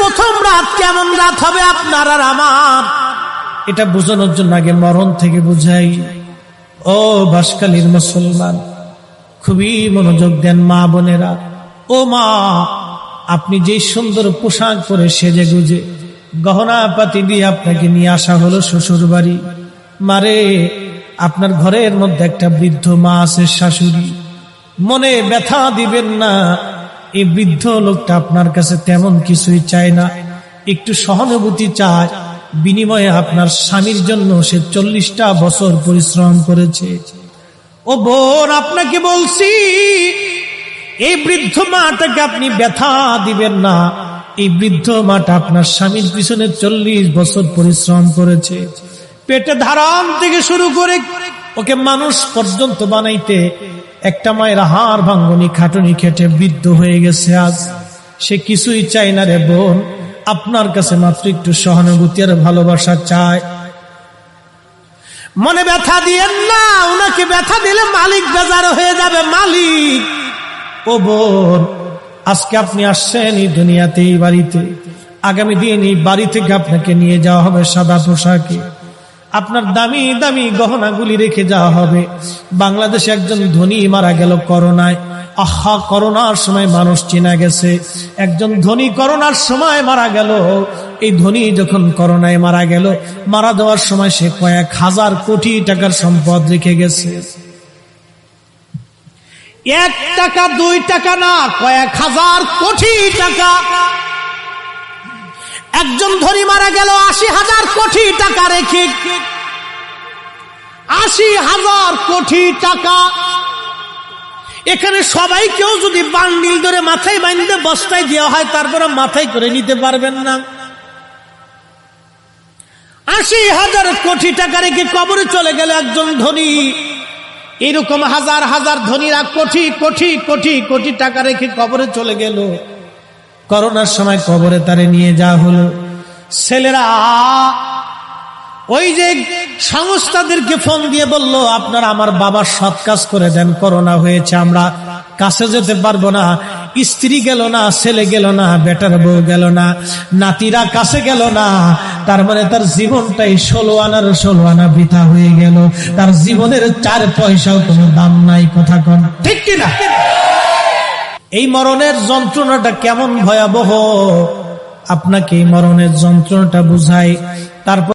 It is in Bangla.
প্রথম রাত কেমন রাত হবে আপনার আর আমার, এটা বোঝানোর জন্য আগে মরণ থেকে বুঝাই। ও বাঁশখালীর মুসলমান, খুবই মনোযোগ দেন মা বোনেরা। ও মা, আপনি যে সুন্দর পোশাক পরে সেজে গুজে গহনা পাতি দিয়ে আপনাকে নিয়ে আসা হলো শ্বশুর বাড়ি। মারে, আপনার ঘরের মধ্যে একটা বৃদ্ধ মা আছে, শাশুড়ি। মনে ব্যথা দিবেন না, এই বৃদ্ধ লোকটা আপনার কাছে তেমন কিছুই চায় না, একটু সহানুভূতি চায়। বিনিময়ে আপনার স্বামীর জন্য সে 40টা বছর পরিশ্রম করেছে। ও বোন, আপনাকে বলছি, এই বৃদ্ধ মাটাকে আপনি ব্যথা দিবেন না। এই বৃদ্ধ মাটা আপনার স্বামীর পিছনে 40 বছর পরিশ্রম করেছে। পেটে ধারণ থেকে শুরু করে ওকে মানুষ পর্যন্ত বানাইতে একটা মায়ের হাড় ভাঙ্গনি খাটুনি খেটে বৃদ্ধ হয়ে গেছে আজ। সে কিছুই চায় না রে বোন, আপনার কাছে মাত্র একটু সহানুভূতি আর ভালোবাসা চায়। মনে ব্যথা দিয়েন না, ওনাকে ব্যথা দিলে মালিক বেজার হয়ে যাবে। মালিক, ও বোন, আজকে আপনি আসছেন এই দুনিয়াতে, এই বাড়িতে। আগামী দিন এই বাড়ি থেকে আপনাকে নিয়ে যাওয়া হবে সাদা পোশাকে, আপনার দামি দামি গহনাগুলি রেখে যাওয়া হবে। বাংলাদেশে একজন ধনী মারা গেল করোনায়। আহা, করোনার সময় মানুষ চেনা গেছে। একজন ধনী করোনার সময় মারা গেল। এই ধনী যখন করোনায় মারা গেল, মারা যাওয়ার সময় সে কয়েক হাজার কোটি টাকার সম্পদ রেখে গেছে। 1 টাকা 2 টাকা না, কয়েক হাজার কোটি টাকা। একজন ধনী মারা গেল 80,000 কোটি টাকা রেখে। 80,000 কোটি টাকা। এখানে সবাই কেউ যদি বান্ডিল ধরে মাথায় বাঁধতে বস্তায় দেওয়া হয়, তারপরে মাথায় করে নিতে পারবেন না। 80,000 কোটি টাকা রেখে কবরে চলে গেল একজন ধনী। এরকম হাজার হাজার ধনীরা কোটি কোটি কোটি কোটি টাকা রেখে কবরে চলে গেল। করোনার সময় কবরে তারে নিয়ে যাওয়া হলো। ছেলেরা ওই যে সংস্থাদেরকে ফোন দিয়ে বলল, আপনারা আমার বাবার সৎ কাজ করে দেন, করোনা হয়েছে, আমরা কাছে যেতে পারবো না। স্ত্রী গেল না, ছেলে গেল না, বেটার বউ গেল না, নাতিরা কাছে গেল না। তার মানে তার জীবনটাই 16 আনার 16 আনা বৃথা হয়ে গেল। তার জীবনের 4 পয়সাও কোনো দাম নাই। কথা কন ঠিক কিনা? এই মরণের যন্ত্রণাটা কেমন ভয়াবহ, আপনাকে এই মরণের যন্ত্রণাটা বুঝাই। তারপর